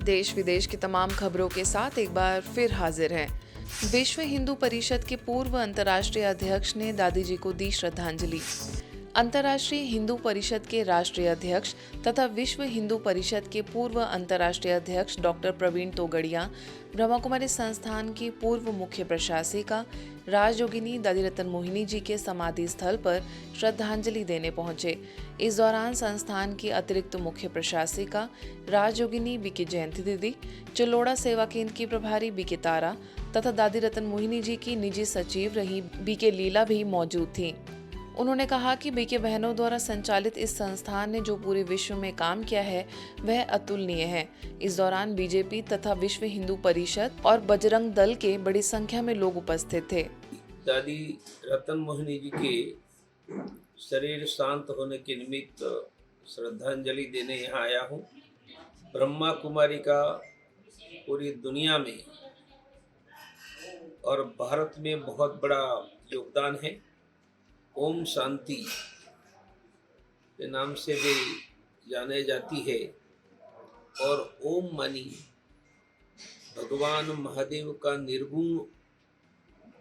देश विदेश की तमाम खबरों के साथ एक बार फिर हाजिर हैं। विश्व हिंदू परिषद के पूर्व अंतर्राष्ट्रीय अध्यक्ष ने दादी जी को दी श्रद्धांजलि। अंतर्राष्ट्रीय हिंदू परिषद के राष्ट्रीय अध्यक्ष तथा विश्व हिंदू परिषद के पूर्व अंतर्राष्ट्रीय अध्यक्ष डॉक्टर प्रवीण तोगड़िया ब्रह्मा कुमारी संस्थान की पूर्व मुख्य प्रशासिका राजयोगिनी दादी रतन मोहिनी जी के समाधि स्थल पर श्रद्धांजलि देने पहुंचे। इस दौरान संस्थान की अतिरिक्त मुख्य प्रशासिका राजयोगिनी बीके जयंती दीदी, चिल्लोड़ा सेवा केंद्र की प्रभारी बीके तारा तथा दादी रतन मोहिनी जी की निजी सचिव रही बीके लीला भी मौजूद थी। उन्होंने कहा कि बीके बहनों द्वारा संचालित इस संस्थान ने जो पूरे विश्व में काम किया है वह अतुलनीय है। इस दौरान बीजेपी तथा विश्व हिंदू परिषद और बजरंग दल के बड़ी संख्या में लोग उपस्थित थे। दादी रतन मोहिनी जी के शरीर शांत होने के निमित्त श्रद्धांजलि देने यहाँ आया हूँ। ब्रह्मा कुमारी का पूरी दुनिया में और भारत में बहुत बड़ा योगदान है। ओम शांति के नाम से भी जाने जाती है और ओम मानी भगवान महादेव का निर्गुण,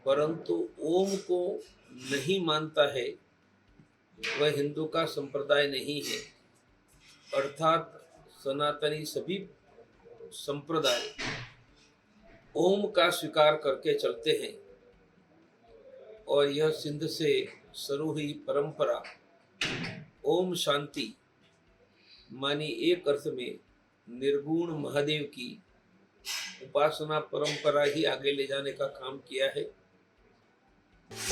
परंतु ओम को नहीं मानता है वह हिंदू का संप्रदाय नहीं है। अर्थात सनातनी सभी संप्रदाय ओम का स्वीकार करके चलते हैं और यह सिंध से शुरू हुई परंपरा ओम शांति मानी एक अर्थ में निर्गुण महादेव की उपासना परंपरा ही आगे ले जाने का काम किया है।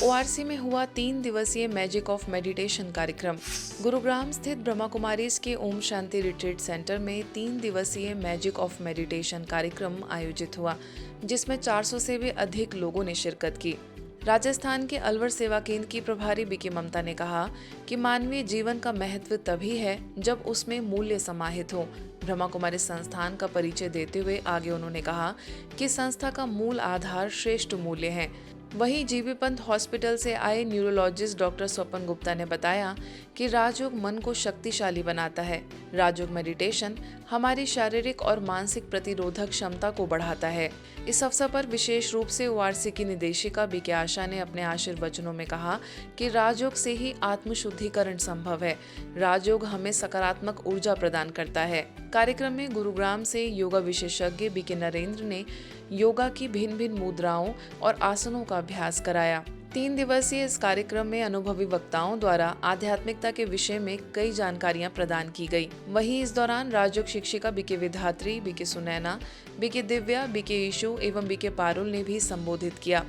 ओआरसी में हुआ 3 दिवसीय मैजिक ऑफ मेडिटेशन कार्यक्रम। गुरुग्राम स्थित ब्रह्मा कुमारीज के ओम शांति रिट्रीट सेंटर में 3 दिवसीय मैजिक ऑफ मेडिटेशन कार्यक्रम आयोजित हुआ, जिसमें 400 से भी अधिक लोगों ने शिरकत की। राजस्थान के अलवर सेवा केंद्र की प्रभारी बीके ममता ने कहा कि मानवीय जीवन का महत्व तभी है जब उसमें मूल्य समाहित हो। ब्रह्मा कुमारी संस्थान का परिचय देते हुए आगे उन्होंने कहा कि संस्था का मूल आधार श्रेष्ठ मूल्य है। वहीं जीबी पंत हॉस्पिटल से आए न्यूरोलॉजिस्ट डॉक्टर स्वपन गुप्ता ने बताया कि राजयोग मन को शक्तिशाली बनाता है। राजयोग मेडिटेशन हमारी शारीरिक और मानसिक प्रतिरोधक क्षमता को बढ़ाता है। इस अवसर पर विशेष रूप से ओआरसी की निदेशिका बीके आशा ने अपने आशीर्वचनों में कहा कि राजयोग से ही आत्मशुद्धिकरण संभव है। राजयोग हमें सकारात्मक ऊर्जा प्रदान करता है। कार्यक्रम में गुरुग्राम से योगा विशेषज्ञ बीके नरेंद्र ने योगा की भिन्न भिन्न मुद्राओं और आसनों का अभ्यास कराया। 3 दिवसीय इस कार्यक्रम में अनुभवी वक्ताओं द्वारा आध्यात्मिकता के विषय में कई जानकारियां प्रदान की गई। वहीं इस दौरान राजयोग शिक्षिका BK Vidhatri, BK Sunaina, BK Divya, BK Ishu एवं बीके पारुल ने भी संबोधित किया।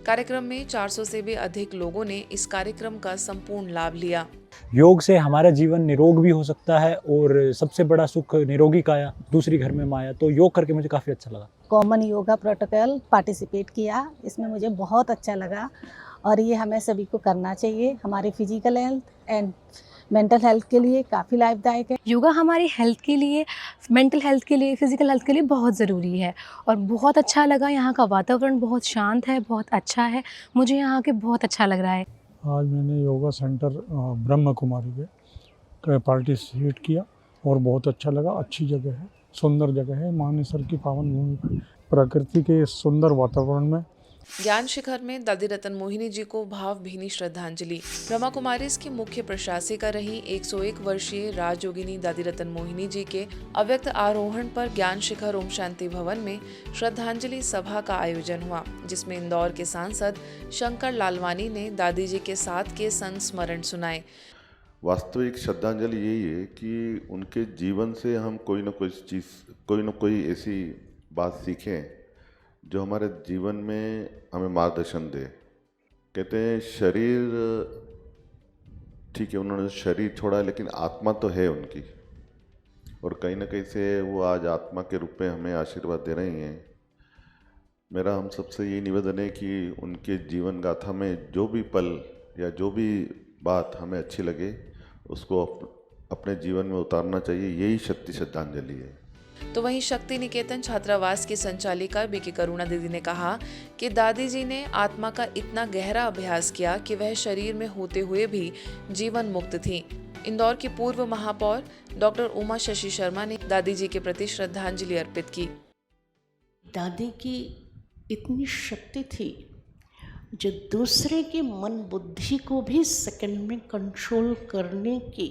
कार्यक्रम में 400 से भी अधिक लोगों ने इस कार्यक्रम का संपूर्ण लाभ लिया। योग से हमारा जीवन निरोग भी हो सकता है और सबसे बड़ा सुख निरोगी काया दूसरी घर में माया। तो योग करके मुझे काफ़ी अच्छा लगा। कॉमन योगा प्रोटोकॉल पार्टिसिपेट किया, इसमें मुझे बहुत अच्छा लगा और ये हमें सभी को करना चाहिए। हमारे physical health and mental health के लिए काफ़ी लाभदायक है। योगा हमारी हेल्थ के लिए, मेंटल हेल्थ के लिए, फिजिकल हेल्थ के लिए बहुत ज़रूरी है और बहुत अच्छा लगा। यहाँ का वातावरण बहुत शांत है, बहुत अच्छा है। मुझे यहाँ के बहुत अच्छा लग रहा है। आज मैंने योगा सेंटर ब्रह्मा कुमारी पे पार्टिसिपेट किया और बहुत अच्छा लगा। अच्छी जगह है, सुंदर जगह है। मानेसर की पावन भूमि पर प्रकृति के सुंदर वातावरण में ज्ञान शिखर में दादी रतन मोहिनी जी को भावभीनी श्रद्धांजलि। ब्रह्मा कुमारीज की मुख्य प्रशासिका रही 101 वर्षीय राजयोगिनी दादी रतन मोहिनी जी के अव्यक्त आरोहण पर ज्ञान शिखर ओम शांति भवन में श्रद्धांजलि सभा का आयोजन हुआ, जिसमें इंदौर के सांसद शंकर लालवानी ने दादी जी के साथ के संस्मरण सुनाए। वास्तविक श्रद्धांजलि यही है कि उनके जीवन से हम कोई न कोई ऐसी बात सीखें जो हमारे जीवन में हमें मार्गदर्शन दे। कहते हैं शरीर ठीक है, उन्होंने शरीर छोड़ा लेकिन आत्मा तो है उनकी, और कहीं ना कहीं से वो आज आत्मा के रूप में हमें आशीर्वाद दे रही हैं। मेरा हम सबसे यही निवेदन है कि उनके जीवन गाथा में जो भी पल या जो भी बात हमें अच्छी लगे उसको अपने जीवन में उतारना चाहिए। यही शक्ति श्रद्धांजलि है। तो वहीं शक्ति निकेतन छात्रावास की संचालिका बीके करुणा दीदी ने कहा कि दादी जी ने आत्मा का इतना गहरा अभ्यास किया कि वह शरीर में होते हुए भी जीवन मुक्त थी। इंदौर की पूर्व महापौर डॉक्टर उमा शशि शर्मा ने दादी जी के प्रति श्रद्धांजलि अर्पित की। दादी की इतनी शक्ति थी जो दूसरे के मन बुद्धि को भी सेकंड में कंट्रोल करने की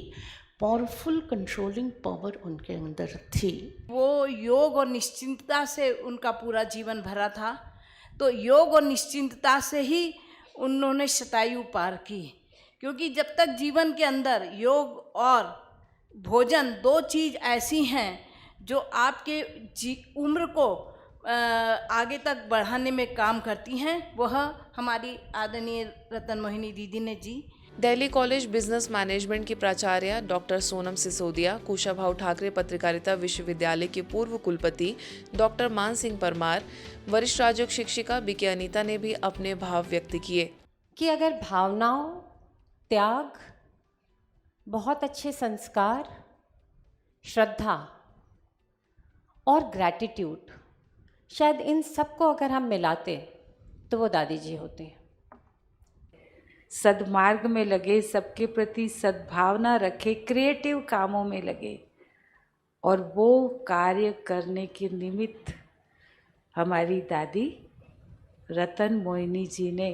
पावरफुल कंट्रोलिंग पावर उनके अंदर थी। वो योग और निश्चिंतता से उनका पूरा जीवन भरा था, तो योग और निश्चिंतता से ही उन्होंने शतायु पार की, क्योंकि जब तक जीवन के अंदर योग और भोजन दो चीज़ ऐसी हैं जो आपके उम्र को आगे तक बढ़ाने में काम करती हैं, वह हमारी आदरणीय रतन मोहिनी दीदी ने जी। दिल्ली कॉलेज बिजनेस मैनेजमेंट की प्राचार्य डॉक्टर सोनम सिसोदिया, कुशाभाऊ ठाकरे पत्रकारिता विश्वविद्यालय के पूर्व कुलपति डॉक्टर मान सिंह परमार, वरिष्ठ राजयोग शिक्षिका बीके अनीता ने भी अपने भाव व्यक्त किए कि अगर भावनाओं, त्याग, बहुत अच्छे संस्कार, श्रद्धा और ग्रैटिट्यूड, शायद इन सबको अगर हम मिलाते तो वो दादी जी होते हैं। सद्मार्ग में लगे, सबके प्रति सद्भावना रखे, क्रिएटिव कामों में लगे और वो कार्य करने के निमित्त हमारी दादी रतन मोहिनी जी ने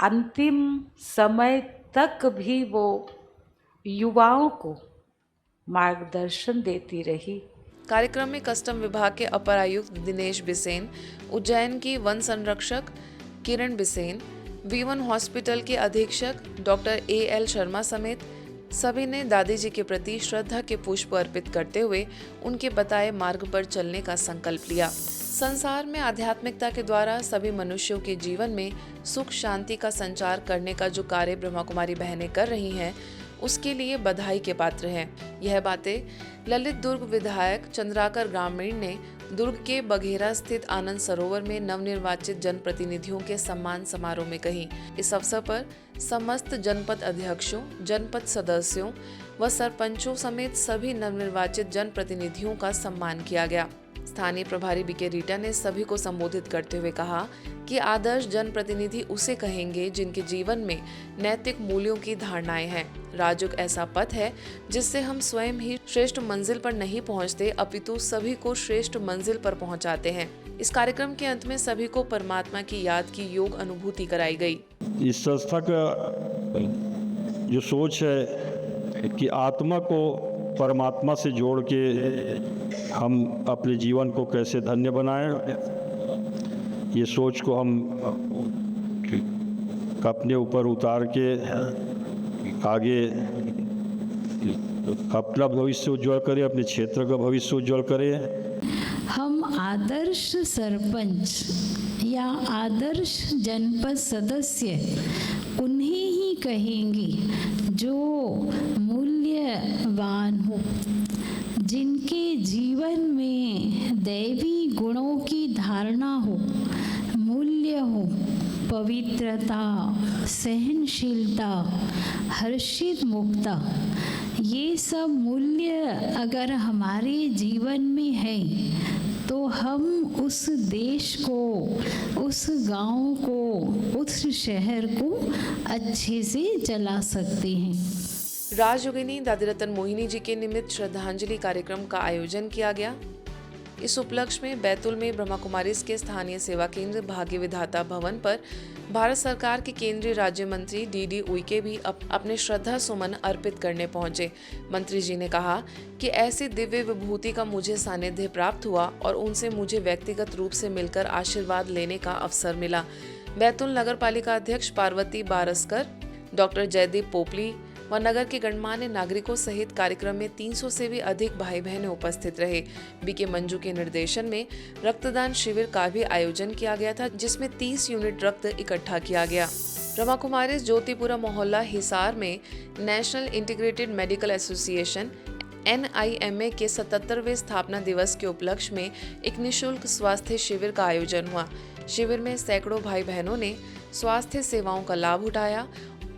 अंतिम समय तक भी वो युवाओं को मार्गदर्शन देती रही। कार्यक्रम में कस्टम विभाग के अपर आयुक्त दिनेश बिसेन, उज्जैन की वन संरक्षक किरण बिसेन, V1 हॉस्पिटल के अधीक्षक डॉक्टर AL शर्मा समेत सभी ने दादी जी के प्रति श्रद्धा के पुष्प अर्पित करते हुए उनके बताए मार्ग पर चलने का संकल्प लिया। संसार में आध्यात्मिकता के द्वारा सभी मनुष्यों के जीवन में सुख शांति का संचार करने का जो कार्य ब्रह्मा कुमारी बहनें कर रही हैं, उसके लिए बधाई के पात्र हैं। यह बातें ललित दुर्ग विधायक चंद्राकर ग्रामीण ने दुर्ग के बघेरा स्थित आनंद सरोवर में नवनिर्वाचित जनप्रतिनिधियों के सम्मान समारोह में कही। इस अवसर पर समस्त जनपद अध्यक्षों, जनपद सदस्यों व सरपंचों समेत सभी नवनिर्वाचित जनप्रतिनिधियों का सम्मान किया गया। स्थानीय प्रभारी बीके रीटा ने सभी को संबोधित करते हुए कहा कि आदर्श जनप्रतिनिधि उसे कहेंगे जिनके जीवन में नैतिक मूल्यों की धारणाएं हैं। राजयोग ऐसा पथ है जिससे हम स्वयं ही श्रेष्ठ मंजिल पर नहीं पहुंचते, अपितु सभी को श्रेष्ठ मंजिल पर पहुंचाते हैं। इस कार्यक्रम के अंत में सभी को परमात्मा की याद की योग अनुभूति कराई गई। इस संस्था का जो सोच है कि आत्मा को परमात्मा से जोड़ के हम अपने जीवन को कैसे धन्य बनाएं, ये सोच को हम अपने ऊपर उतार के आगे अपना भविष्य उज्जवल करें, अपने क्षेत्र का भविष्य उज्जवल करें। हम आदर्श सरपंच या आदर्श जनपद सदस्य उन्हें ही कहेंगे जो मूल्यवान हो, जिनके जीवन में दैवी गुणों की धारणा हो, मूल्य हो, पवित्रता, सहनशीलता, हर्षित मुक्ता, ये सब मूल्य अगर हमारे जीवन में है तो हम उस देश को, उस गांव को, उस शहर को अच्छे से चला सकते हैं। राजयोगिनी दादी रतन मोहिनी जी के निमित्त श्रद्धांजलि कार्यक्रम का आयोजन किया गया। इस उपलक्ष्य में बैतूल में ब्रह्मा कुमारीज के स्थानीय सेवा केंद्र भाग्य विधाता भवन पर भारत सरकार के केंद्रीय राज्य मंत्री DD उइके भी अपने श्रद्धा सुमन अर्पित करने पहुंचे। मंत्री जी ने कहा कि ऐसी दिव्य विभूति का मुझे सानिध्य प्राप्त हुआ और उनसे मुझे व्यक्तिगत रूप से मिलकर आशीर्वाद लेने का अवसर मिला। बैतूल नगर पालिका अध्यक्ष पार्वती बारस्कर, डॉक्टर जयदीप पोपली व नगर के गणमान्य नागरिकों सहित कार्यक्रम में 300 से भी अधिक भाई बहनें उपस्थित रहे। बीके मंजू के निर्देशन में रक्तदान शिविर का भी आयोजन किया गया था, जिसमें 30 यूनिट रक्त इकट्ठा किया गया। ब्रह्मा कुमारीज ज्योतिपुरा मोहल्ला हिसार में national integrated medical association NIMA के 77वें स्थापना दिवस के उपलक्ष्य में एक निःशुल्क स्वास्थ्य शिविर का आयोजन हुआ। शिविर में सैकड़ों भाई बहनों ने स्वास्थ्य सेवाओं का लाभ उठाया,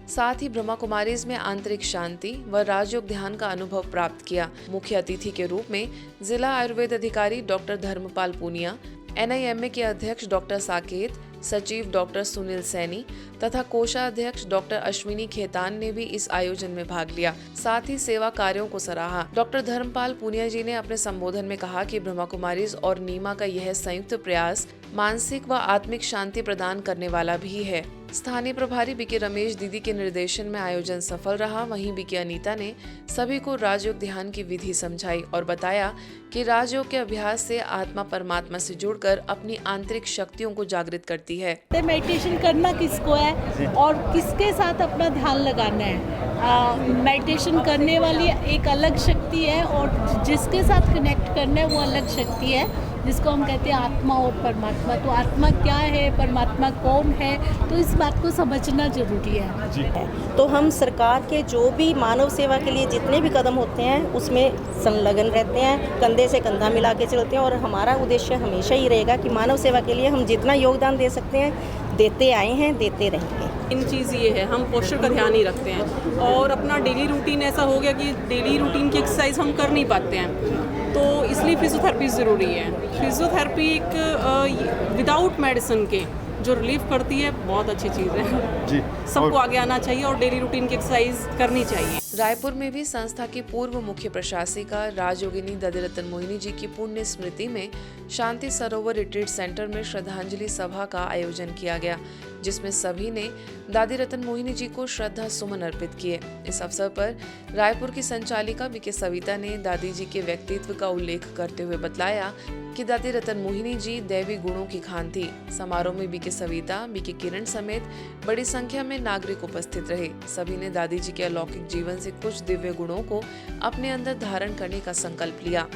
साथ ही ब्रह्मा कुमारीज में आंतरिक शांति व राजयोग ध्यान का अनुभव प्राप्त किया। मुख्य अतिथि के रूप में जिला आयुर्वेद अधिकारी डॉक्टर धर्मपाल पूनिया, NIMA के अध्यक्ष डॉक्टर साकेत, सचिव डॉक्टर सुनील सैनी तथा कोषाध्यक्ष डॉक्टर अश्विनी खेतान ने भी इस आयोजन में भाग लिया। साथ ही सेवा कार्यों को सराहा। डॉक्टर धर्मपाल पूनिया जी ने अपने संबोधन में कहा कि ब्रह्मा कुमारीज और नीमा का यह संयुक्त प्रयास मानसिक व आत्मिक शांति प्रदान करने वाला भी है। स्थानीय प्रभारी बीके रमेश दीदी के निर्देशन में आयोजन सफल रहा। वहीं बीके अनीता ने सभी को राजयोग ध्यान की विधि समझाई और बताया कि राजयोग के अभ्यास से आत्मा परमात्मा से जुड़कर अपनी आंतरिक शक्तियों को जागृत करती है। मेडिटेशन करना किसको है और किसके साथ अपना ध्यान लगाना है। मेडिटेशन करने वाली एक अलग शक्ति है और जिसके साथ कनेक्ट करना है वो अलग शक्ति है, जिसको हम कहते हैं आत्मा और परमात्मा। तो आत्मा क्या है, परमात्मा कौन है, तो इस बात को समझना जरूरी है। तो हम सरकार के जो भी मानव सेवा के लिए जितने भी कदम होते हैं उसमें संलग्न रहते हैं, कंधे से कंधा मिला के चलते हैं और हमारा उद्देश्य हमेशा ही रहेगा कि मानव सेवा के लिए हम जितना योगदान दे सकते हैं देते आए हैं, देते रहेंगे। इन चीज़ ये है, हम पोस्चर का ध्यान ही रखते हैं और अपना डेली रूटीन ऐसा हो गया कि डेली रूटीन की एक्सरसाइज हम कर नहीं पाते हैं, तो इसलिए फिजियोथेरेपी ज़रूरी है। फिजियोथेरेपी एक विदाउट मेडिसिन के जो रिलीफ करती है, बहुत अच्छी चीज़ है जी। सबको आगे आना चाहिए और डेली रूटीन की एक्सरसाइज करनी चाहिए। रायपुर में भी संस्था की पूर्व मुख्य प्रशासिका राजयोगिनी दादीरतन मोहिनी जी की पुण्य स्मृति में शांति सरोवर रिट्रीट सेंटर में श्रद्धांजलि सभा का आयोजन किया गया, जिसमें सभी ने दादीरतन मोहिनी जी को श्रद्धा सुमन अर्पित किए। इस अवसर पर रायपुर की संचालिका बीके सविता ने दादी जी के व्यक्तित्व का उल्लेख करते हुए बतलाया कि दादीरतन मोहिनी जी दैवी गुणों की खान थी। समारोह में बीके सविता, बीके किरण समेत बड़ी संख्या में नागरिक उपस्थित रहे। सभी ने दादी जी के अलौकिक जीवन से कुछ दिव्य गुणों को अपने अंदर धारण करने का संकल्प लिया।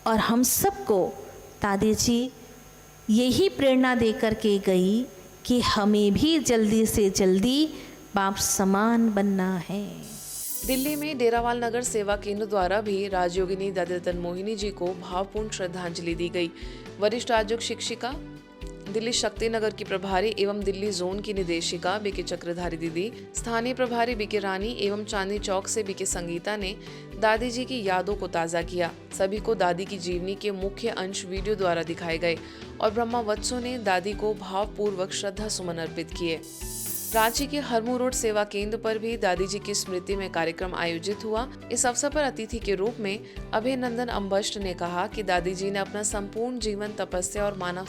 और हम सबको दादी जी यही प्रेरणा देकर के गई कि हमें भी जल्दी से जल्दी बाप समान बनना है। दिल्ली में डेरावाल नगर सेवा केंद्र द्वारा भी राजयोगिनी दादीरतन मोहिनी जी को भावपूर्ण श्रद्धांजलि दी गई। वरिष्ठ राजयोग शिक्षिका, दिल्ली शक्ति नगर की प्रभारी एवं दिल्ली जोन की निदेशिका बीके चक्रधारी दीदी, स्थानीय प्रभारी बीके रानी एवं चांदनी चौक से बीके संगीता ने दादी जी की यादों को ताज़ा किया। सभी को दादी की जीवनी के मुख्य अंश वीडियो द्वारा दिखाए गए और ब्रह्मा वत्सों ने दादी को भावपूर्वक श्रद्धा सुमन अर्पित किए। रांची के हरमू रोड सेवा केंद्र पर भी दादी जी की स्मृति में कार्यक्रम आयोजित हुआ। इस अवसर पर अतिथि के रूप में अभय नंदन अम्बष्ट ने कहा कि दादी जी ने अपना संपूर्ण जीवन तपस्या और मानव